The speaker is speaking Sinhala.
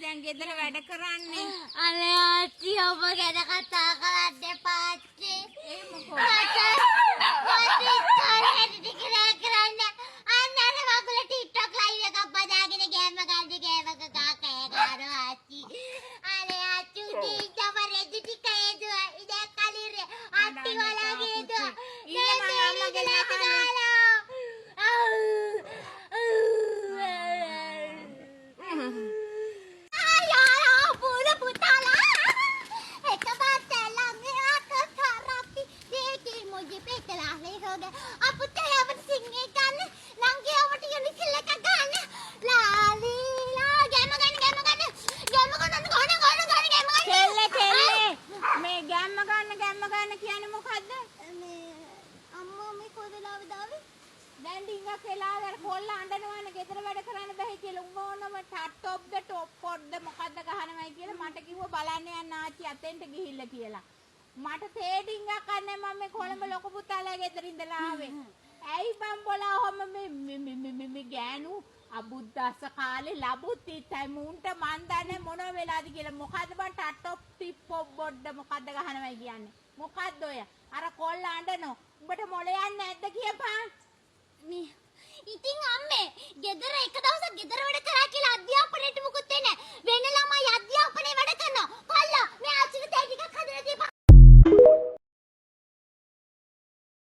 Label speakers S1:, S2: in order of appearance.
S1: දැන් ගෙදර වැඩ කරන්නේ?
S2: අනේ ආච්චි ඔබ ගැන කතා කරන්න එපා ආච්චි.
S1: ඒ මොකෝ? දැන් ඩිංගක් වෙලා අර කොල්ල අඬනවනේ ගෙදර වැඩ කරන්න බැහැ කියලා උඹ ඕනම ටොප්ද ටොප්පොඩ්ද මොකද්ද ගහනවයි කියලා මට කිව්වා බලන්න යන්න ආච්චි අතෙන්ට ගිහිල්ලා කියලා. මට තේ ඩිංගක් අන්නේ මම මේ කොළඹ ලොකු පුතාලා ගෙදර ඉඳලා ආවේ. ඇයි බම්බෝලා ඔහම මේ ගෑනු අබුද්දස්ස කාලේ ලබුත් ඉතයි මුන්ට මන් දන්නේ මොන වෙලාද කියලා. මොකද්ද බං ටොප් ටිප්පොඩ්ද මොකද්ද ගහනවයි කියන්නේ. මොකද්ද ඔය? අර කොල්ල අඬනෝ. උඹට මොලේ යන්නේ නැද්ද කියපන්.